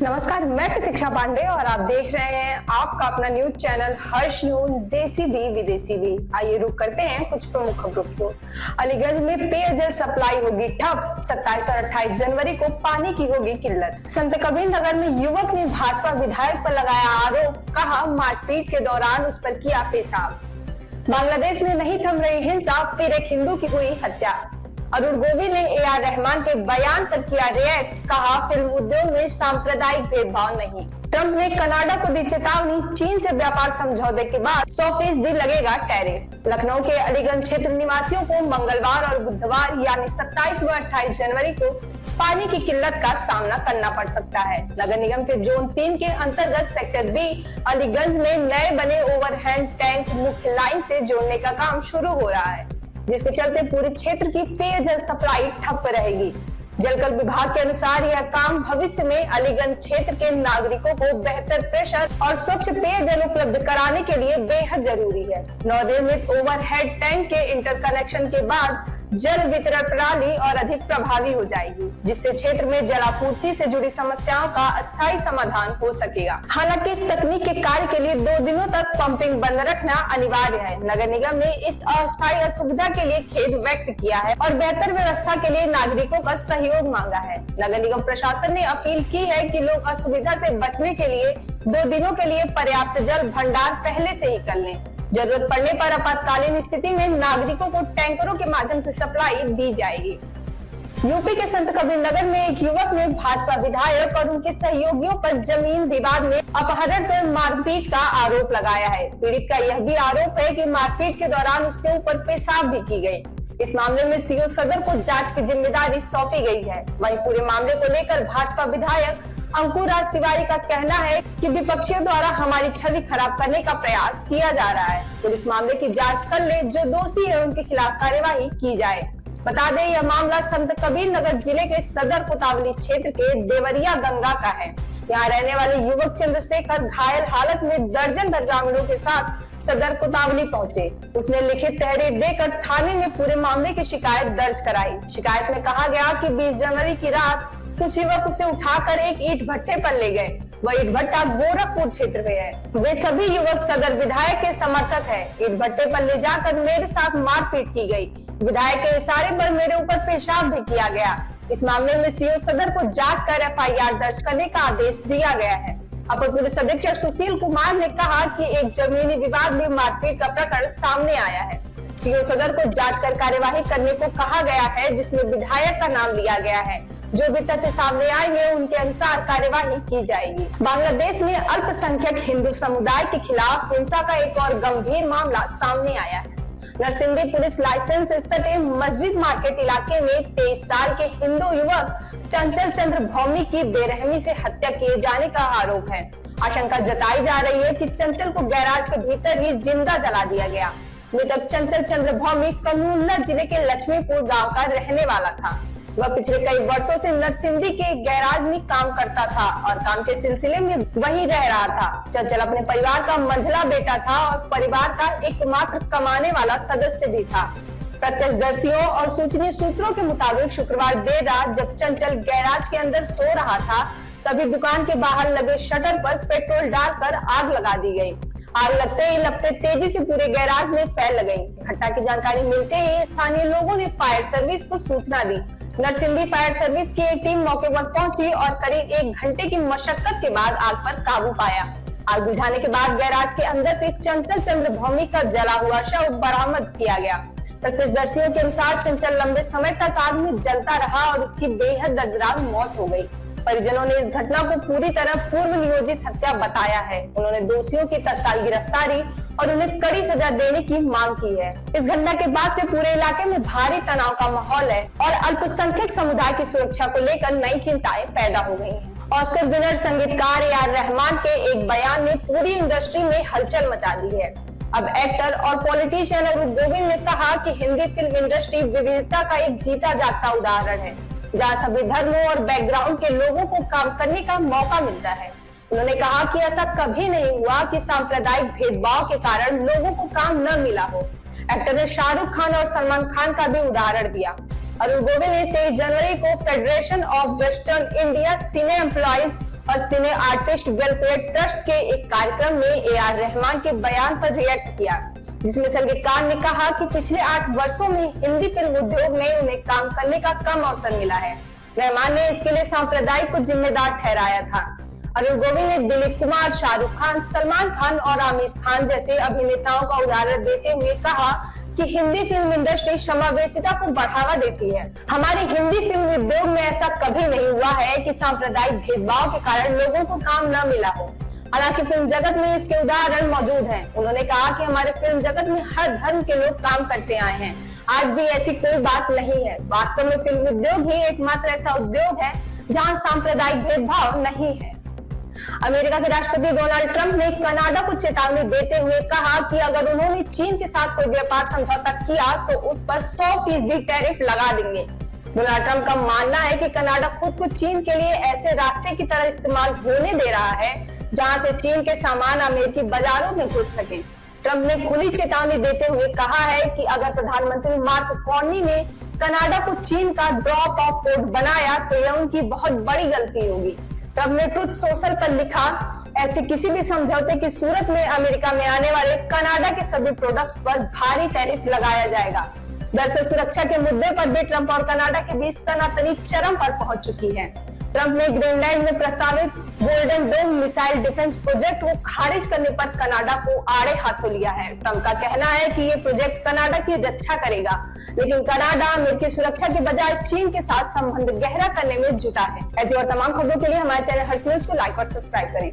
नमस्कार, मैं प्रतीक्षा पांडे और आप देख रहे हैं आपका अपना न्यूज चैनल हर्ष न्यूज। देसी भी विदेशी भी। आइए रुक करते हैं कुछ प्रमुख खबरों की। अलीगंज में पेयजल सप्लाई होगी ठप। 27 और 28 जनवरी को पानी की होगी किल्लत। संत कबीर नगर में युवक ने भाजपा विधायक पर लगाया आरोप, कहा मारपीट के दौरान उस पर किया पेशाब। बांग्लादेश में नहीं थम रही हिंसा, फिर एक हिंदू की हुई हत्या। अरुण गोविल ने ए.आर. रहमान के बयान पर किया रिएक्ट, कहा फिल्म उद्योग में सांप्रदायिक भेदभाव नहीं। ट्रंप ने कनाडा को दी चेतावनी, चीन से व्यापार समझौते के बाद 100% लगेगा टैरिफ। लखनऊ के अलीगंज क्षेत्र निवासियों को मंगलवार और बुधवार यानी 27 व 28 जनवरी को पानी की किल्लत का सामना करना पड़ सकता है। नगर निगम के जोन 3 के अंतर्गत सेक्टर बी अलीगंज में नए बने ओवरहेड टैंक मुख्य लाइन से जोड़ने का काम शुरू हो रहा है, जिसके चलते पूरे क्षेत्र की पेयजल सप्लाई ठप रहेगी। जलकल विभाग के अनुसार यह काम भविष्य में अलीगंज क्षेत्र के नागरिकों को बेहतर प्रेशर और स्वच्छ पेयजल उपलब्ध कराने के लिए बेहद जरूरी है। नवनिर्मित ओवरहेड टैंक के इंटरकनेक्शन के बाद जल वितरण प्रणाली और अधिक प्रभावी हो जाएगी, जिससे क्षेत्र में जलापूर्ति से जुड़ी समस्याओं का अस्थायी समाधान हो सकेगा। हालांकि इस तकनीक के कार्य के लिए 2 दिनों तक पंपिंग बंद रखना अनिवार्य है। नगर निगम ने इस अस्थायी असुविधा के लिए खेद व्यक्त किया है और बेहतर व्यवस्था के लिए नागरिकों का सहयोग मांगा है। नगर निगम प्रशासन ने अपील की है कि लोग असुविधा से बचने के लिए 2 दिनों के लिए पर्याप्त जल भंडार पहले से ही कर लें। जरूरत पड़ने पर आपातकालीन स्थिति में नागरिकों को टैंकरों के माध्यम से सप्लाई दी जाएगी। यूपी के संत कबीर नगर में एक युवक ने भाजपा विधायक और उनके सहयोगियों पर जमीन विवाद में अपहरण कर मारपीट का आरोप लगाया है। पीड़ित का यह भी आरोप है कि मारपीट के दौरान उसके ऊपर पेशाब भी की गई। इस मामले में सीओ सदर को जांच की जिम्मेदारी सौंपी गई है। वहीं पूरे मामले को लेकर भाजपा विधायक अंकुर राज तिवारी का कहना है कि विपक्षियों द्वारा हमारी छवि खराब करने का प्रयास किया जा रहा है। पुलिस मामले की जांच कर ले, जो दोषी है उनके खिलाफ कार्यवाही की जाए। बता दें, यह मामला संत कबीर नगर जिले के सदर कोतवाली क्षेत्र के देवरिया गंगा का है। यहाँ रहने वाले युवक चंद्रशेखर घायल हालत में दर्जन भर ग्रामीणों के साथ सदर कोतवाली पहुंचे। उसने लिखित तहरीर देकर थाने में पूरे मामले की शिकायत दर्ज कराई। शिकायत में कहा गया कि 20 जनवरी की रात कुछ युवक उसे उठाकर एक ईंट भट्टे पर ले गए। वह ईंट भट्टा गोरखपुर क्षेत्र में है। वे सभी युवक सदर विधायक के समर्थक हैं। ईंट भट्टे पर ले जाकर मेरे साथ मारपीट की गई। विधायक के इशारे पर मेरे ऊपर पेशाब भी किया गया। इस मामले में सीओ सदर को जांच कर एफआईआर दर्ज करने का आदेश दिया गया है। अपर पुलिस अधीक्षक सुशील कुमार ने कहा कि एक जमीनी विवाद में मारपीट का प्रकरण सामने आया है। सीओ सदर को जांच कर कार्यवाही करने को कहा गया है, जिसमें विधायक का नाम लिया गया है। जो भी तथ्य सामने आएंगे उनके अनुसार कार्यवाही की जाएगी। बांग्लादेश में अल्पसंख्यक हिंदू समुदाय के खिलाफ हिंसा का एक और गंभीर मामला सामने आया है। नरसिंदी पुलिस लाइसेंस से सटे मस्जिद मार्केट इलाके में 23 साल के हिंदू युवक चंचल चंद्र भौमी की बेरहमी से हत्या किए जाने का आरोप है। आशंका जताई जा रही है कि चंचल को गैराज के भीतर ही जिंदा जला दिया गया। मृतक चंचल चंद्र भौमी कमूल्ला जिले के लक्ष्मीपुर गाँव का रहने वाला था। वह पिछले कई वर्षों से नरसिंदी के गैराज में काम करता था और काम के सिलसिले में वहीं रह रहा था। चंचल अपने परिवार का मंझला बेटा था और परिवार का एकमात्र कमाने वाला सदस्य भी था। प्रत्यक्षदर्शियों और सूचनीय सूत्रों के मुताबिक शुक्रवार देर रात जब चंचल गैराज के अंदर सो रहा था, तभी दुकान के बाहर लगे शटर पर पेट्रोल डालकर आग लगा दी गई। आग लगते ही लपटें तेजी से पूरे गैराज में फैल गईं। घटना की जानकारी मिलते ही स्थानीय लोगों ने फायर सर्विस को सूचना दी। नरसिंदी फायर सर्विस की एक टीम मौके पर पहुंची और करीब 1 घंटे की मशक्कत के बाद आग पर काबू पाया। आग बुझाने के बाद गैराज के अंदर से चंचल चंद्र भौमी का जला हुआ शव बरामद किया गया। प्रत्यक्षदर्शियों के अनुसार चंचल लंबे समय तक आग में जलता रहा और उसकी बेहद दर्दनाक मौत हो गई। परिजनों ने इस घटना को पूरी तरह पूर्व नियोजित हत्या बताया है। उन्होंने दोषियों की तत्काल गिरफ्तारी और उन्हें कड़ी सजा देने की मांग की है। इस घटना के बाद से पूरे इलाके में भारी तनाव का माहौल है और अल्पसंख्यक समुदाय की सुरक्षा को लेकर नई चिंताएं पैदा हो गई हैं। ऑस्कर विनर संगीतकार ए.आर. रहमान के एक बयान ने पूरी इंडस्ट्री में हलचल मचा दी है। अब एक्टर और पॉलिटिशियन अरुण गोविल ने कहा कि हिंदी फिल्म इंडस्ट्री विविधता का एक जीता जागता उदाहरण है, जहाँ सभी धर्मों और बैकग्राउंड के लोगों को काम करने का मौका मिलता है। उन्होंने कहा कि ऐसा कभी नहीं हुआ कि सांप्रदायिक भेदभाव के कारण लोगों को काम न मिला हो। एक्टर ने शाहरुख खान और सलमान खान का भी उदाहरण दिया। अरुण गोविल ने 23 जनवरी को federation of western India cine employees और सिने आर्टिस्ट वेलफेयर ट्रस्ट के एक कार्यक्रम में AR रहमान के बयान पर रिएक्ट किया, जिसमें संगीतकार ने कहा कि पिछले 8 वर्षों में हिंदी फिल्म उद्योग में उन्हें काम करने का कम अवसर मिला है। रहमान ने इसके लिए सांप्रदायिक को जिम्मेदार ठहराया था। अरुण गोविल ने दिलीप कुमार, शाहरुख खान, सलमान खान और आमिर खान जैसे अभिनेताओं का उदाहरण देते हुए कहा कि हिंदी फिल्म इंडस्ट्री समावेशिता को बढ़ावा देती है। हमारे हिंदी फिल्म उद्योग में ऐसा कभी नहीं हुआ है कि सांप्रदायिक भेदभाव के कारण लोगों को काम न मिला हो। हालांकि फिल्म जगत में इसके उदाहरण मौजूद हैं। उन्होंने कहा कि हमारे फिल्म जगत में हर धर्म के लोग काम करते आए हैं, आज भी ऐसी कोई बात नहीं है। वास्तव में फिल्म उद्योग ही एकमात्र ऐसा उद्योग है जहां सांप्रदायिक भेदभाव नहीं है। अमेरिका के राष्ट्रपति डोनाल्ड ट्रंप ने कनाडा को चेतावनी देते हुए कहा कि अगर उन्होंने चीन के साथ कोई व्यापार समझौता किया तो उस पर 100% टैरिफ लगा देंगे। डोनाल्ड ट्रंप का मानना है कि कनाडा खुद को चीन के लिए ऐसे रास्ते की तरह इस्तेमाल होने दे रहा है जहां से चीन के सामान अमेरिकी बाजारों में घुस सके। ट्रंप ने खुली चेतावनी देते हुए कहा है कि अगर प्रधानमंत्री मार्क कार्नी ने कनाडा को चीन का ड्रॉप ऑफ पोर्ट बनाया तो यह उनकी बहुत बड़ी गलती होगी। ट्रंप ने ट्रुथ सोशल पर लिखा, ऐसे किसी भी समझौते की सूरत में अमेरिका में आने वाले कनाडा के सभी प्रोडक्ट्स पर भारी टैरिफ लगाया जाएगा। दरअसल सुरक्षा के मुद्दे पर भी ट्रंप और कनाडा के बीच तनातनी चरम पर पहुंच चुकी है। ट्रंप ने ग्रीनलैंड में प्रस्तावित golden dome missile defence project को खारिज करने पर कनाडा को आड़े हाथों लिया है। ट्रंप का कहना है कि ये प्रोजेक्ट कनाडा की रक्षा करेगा, लेकिन कनाडा अमेरिकी सुरक्षा के बजाय चीन के साथ संबंध गहरा करने में जुटा है। ऐसी और तमाम खबरों के लिए हमारे चैनल हर्ष न्यूज को लाइक और सब्सक्राइब करें।